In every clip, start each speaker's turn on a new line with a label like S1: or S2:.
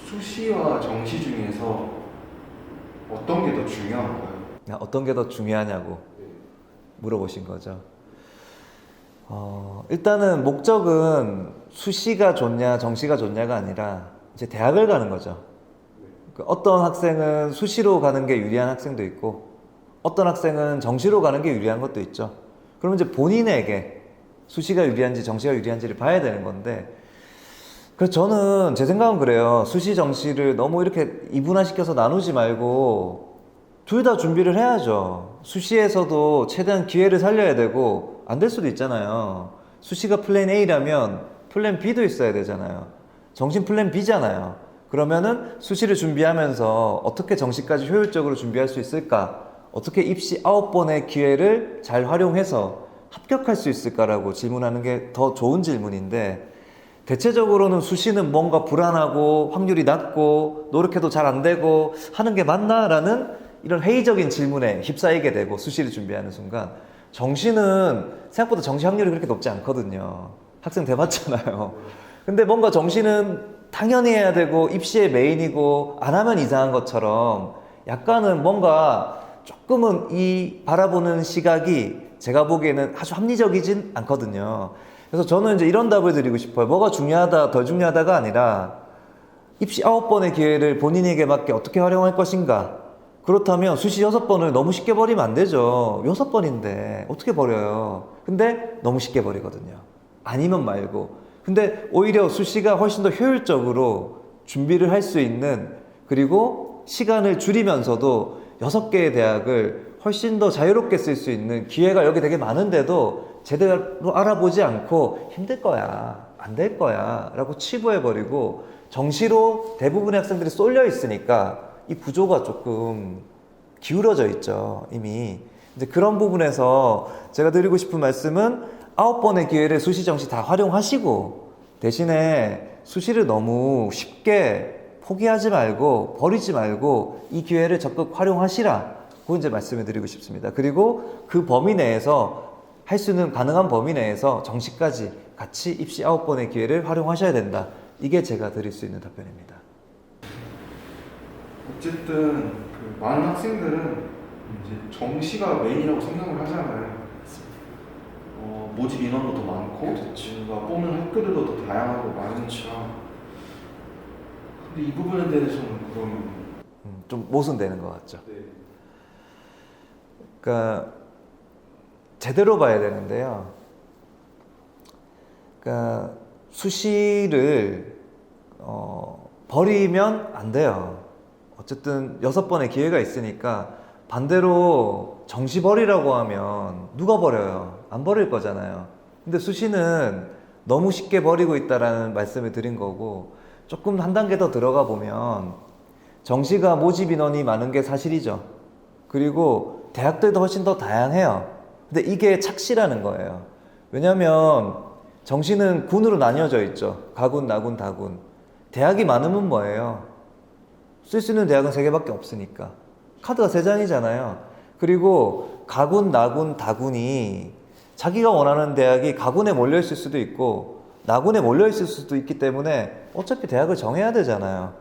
S1: 수시와 정시 중에서 어떤 게 더 중요한가요?
S2: 어떤 게 더 중요하냐고
S1: 네.
S2: 물어보신 거죠. 일단은 목적은 수시가 좋냐 정시가 좋냐가 아니라 이제 대학을 가는 거죠. 그 어떤 학생은 수시로 가는 게 유리한 학생도 있고 어떤 학생은 정시로 가는 게 유리한 것도 있죠. 그러면 이제 본인에게 수시가 유리한지 정시가 유리한지를 봐야 되는 건데, 그래서 저는 제 생각은 그래요. 수시 정시를 너무 이렇게 이분화시켜서 나누지 말고 둘 다 준비를 해야죠. 수시에서도 최대한 기회를 살려야 되고 안 될 수도 있잖아요. 수시가 플랜 A라면 플랜 B도 있어야 되잖아요. 정신 플랜 B잖아요. 그러면은 수시를 준비하면서 어떻게 정시까지 효율적으로 준비할 수 있을까? 어떻게 입시 9번의 기회를 잘 활용해서 합격할 수 있을까라고 질문하는 게 더 좋은 질문인데, 대체적으로는 수시는 뭔가 불안하고 확률이 낮고 노력해도 잘 안 되고 하는 게 맞나라는 이런 회의적인 질문에 휩싸이게 되고, 수시를 준비하는 순간 정시는 생각보다 정시 확률이 그렇게 높지 않거든요. 학생 돼봤잖아요. 근데 뭔가 정시는 당연히 해야 되고 입시의 메인이고 안 하면 이상한 것처럼 약간은 뭔가 조금은 이 바라보는 시각이 제가 보기에는 아주 합리적이진 않거든요. 그래서 저는 이제 이런 답을 드리고 싶어요. 뭐가 중요하다 덜 중요하다가 아니라 입시 9번의 기회를 본인에게 맞게 어떻게 활용할 것인가. 그렇다면 수시 6번을 너무 쉽게 버리면 안 되죠. 6번인데 어떻게 버려요. 근데 너무 쉽게 버리거든요. 아니면 말고. 근데 오히려 수시가 훨씬 더 효율적으로 준비를 할 수 있는, 그리고 시간을 줄이면서도 6개의 대학을 훨씬 더 자유롭게 쓸 수 있는 기회가 여기 되게 많은데도 제대로 알아보지 않고 힘들 거야, 안 될 거야 라고 치부해버리고 정시로 대부분의 학생들이 쏠려 있으니까 이 구조가 조금 기울어져 있죠, 이미. 이제 그런 부분에서 제가 드리고 싶은 말씀은 9번의 기회를 수시 정시 다 활용하시고 대신에 수시를 너무 쉽게 포기하지 말고 버리지 말고 이 기회를 적극 활용하시라, 그건 이제 말씀을 드리고 싶습니다. 그리고 그 범위 내에서 할 수 있는 가능한 범위 내에서 정시까지 같이 입시 9번의 기회를 활용하셔야 된다. 이게 제가 드릴 수 있는 답변입니다.
S1: 어쨌든 그 많은 학생들은 이제 정시가 메인이라고 생각을 하잖아요. 모집 인원도 더 많고, 뭔가 뽑는 학교들도 더 다양하고 많으니까. 근데 이 부분에 대해서는 그러면
S2: 좀 모순되는 것 같죠.
S1: 네.
S2: 그러니까 제대로 봐야 되는데요. 그러니까 수시를 버리면 안 돼요. 어쨌든 6번의 기회가 있으니까. 반대로 정시 버리라고 하면 누가 버려요? 안 버릴 거잖아요. 근데 수시는 너무 쉽게 버리고 있다라는 말씀을 드린 거고, 조금 한 단계 더 들어가 보면 정시가 모집 인원이 많은 게 사실이죠. 그리고 대학들도 훨씬 더 다양해요. 근데 이게 착시라는 거예요. 왜냐면 정시는 군으로 나뉘어져 있죠. 가군, 나군, 다군. 대학이 많으면 뭐예요? 쓸 수 있는 대학은 3개밖에 없으니까. 카드가 3장이잖아요. 그리고 가군, 나군, 다군이 자기가 원하는 대학이 가군에 몰려있을 수도 있고 나군에 몰려있을 수도 있기 때문에 어차피 대학을 정해야 되잖아요.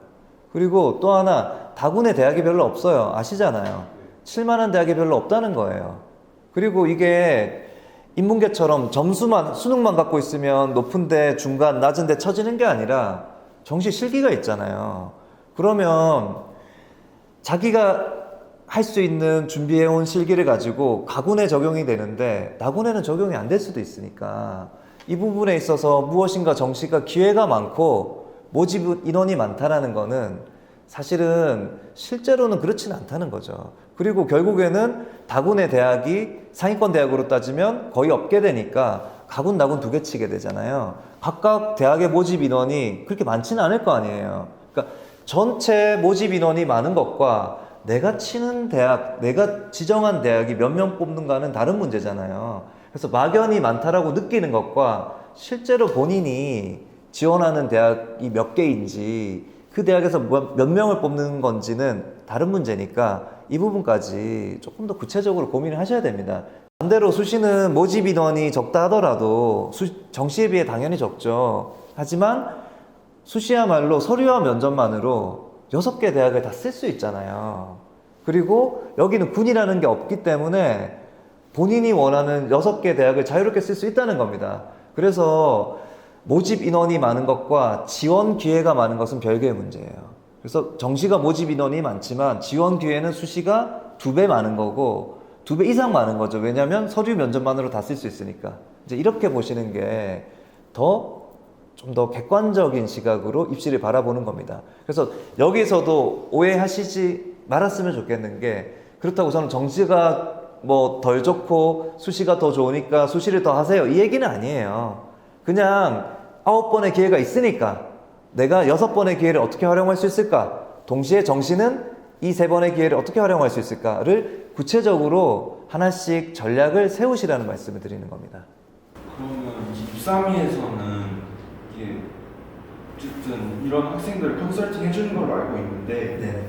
S2: 그리고 또 하나, 다군에 대학이 별로 없어요. 아시잖아요. 칠만한 대학이 별로 없다는 거예요. 그리고 이게 인문계처럼 점수만, 수능만 갖고 있으면 높은데 중간, 낮은데 처지는 게 아니라 정시 실기가 있잖아요. 그러면 자기가 할 수 있는 준비해온 실기를 가지고 가군에 적용이 되는데 나군에는 적용이 안 될 수도 있으니까, 이 부분에 있어서 무엇인가 정시가 기회가 많고 모집 인원이 많다는 거는 사실은 실제로는 그렇지는 않다는 거죠. 그리고 결국에는 다군의 대학이 상위권 대학으로 따지면 거의 없게 되니까 가군, 나군 2개 치게 되잖아요. 각각 대학의 모집 인원이 그렇게 많지는 않을 거 아니에요. 그러니까 전체 모집 인원이 많은 것과 내가 치는 대학, 내가 지정한 대학이 몇 명 뽑는가는 다른 문제잖아요. 그래서 막연히 많다라고 느끼는 것과 실제로 본인이 지원하는 대학이 몇 개인지 그 대학에서 몇 명을 뽑는 건지는 다른 문제니까 이 부분까지 조금 더 구체적으로 고민을 하셔야 됩니다. 반대로 수시는 모집 인원이 적다 하더라도 정시에 비해 당연히 적죠. 하지만 수시야말로 서류와 면접만으로 6개 대학을 다 쓸 수 있잖아요. 그리고 여기는 군이라는 게 없기 때문에 본인이 원하는 6개 대학을 자유롭게 쓸 수 있다는 겁니다. 그래서 모집 인원이 많은 것과 지원 기회가 많은 것은 별개의 문제예요. 그래서 정시가 모집 인원이 많지만 지원 기회는 수시가 2배 많은 거고 2배 이상 많은 거죠. 왜냐하면 서류 면접만으로 다 쓸 수 있으니까. 이제 이렇게 보시는 게 좀 더 객관적인 시각으로 입시를 바라보는 겁니다. 그래서 여기서도 오해하시지 말았으면 좋겠는 게, 그렇다고 저는 정시가 뭐 덜 좋고 수시가 더 좋으니까 수시를 더 하세요, 이 얘기는 아니에요. 그냥 9번의 기회가 있으니까 내가 6번의 기회를 어떻게 활용할 수 있을까, 동시에 정시는 이 3번의 기회를 어떻게 활용할 수 있을까를 구체적으로 하나씩 전략을 세우시라는 말씀을 드리는 겁니다.
S1: 그러면 입사미에서는 이게 어쨌든 이런 학생들을 컨설팅 해주는 걸로 알고 있는데
S2: 네.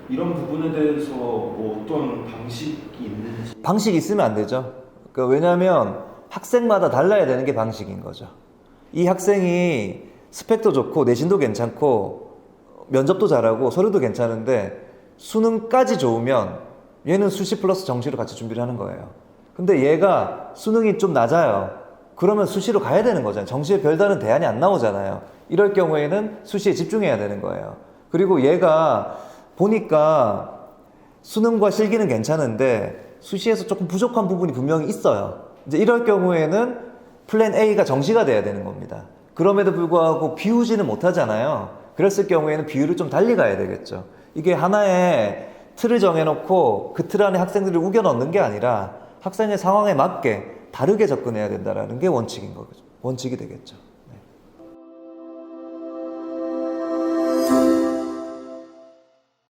S1: 이런 부분에 대해서 어떤 방식이 있는지.
S2: 방식이 있으면 안 되죠. 왜냐하면 학생마다 달라야 되는 게 방식인 거죠. 이 학생이 스펙도 좋고 내신도 괜찮고 면접도 잘하고 서류도 괜찮은데 수능까지 좋으면 얘는 수시 플러스 정시로 같이 준비를 하는 거예요. 근데 얘가 수능이 좀 낮아요. 그러면 수시로 가야 되는 거잖아요. 정시에 별다른 대안이 안 나오잖아요. 이럴 경우에는 수시에 집중해야 되는 거예요. 그리고 얘가 보니까 수능과 실기는 괜찮은데 수시에서 조금 부족한 부분이 분명히 있어요. 이제 이럴 경우에는 플랜 A가 정시가 돼야 되는 겁니다. 그럼에도 불구하고 비우지는 못하잖아요. 그랬을 경우에는 비율을 좀 달리 가야 되겠죠. 이게 하나의 틀을 정해놓고 그 틀 안에 학생들을 우겨 넣는 게 아니라 학생의 상황에 맞게 다르게 접근해야 된다는 게 원칙인 거죠. 원칙이 되겠죠.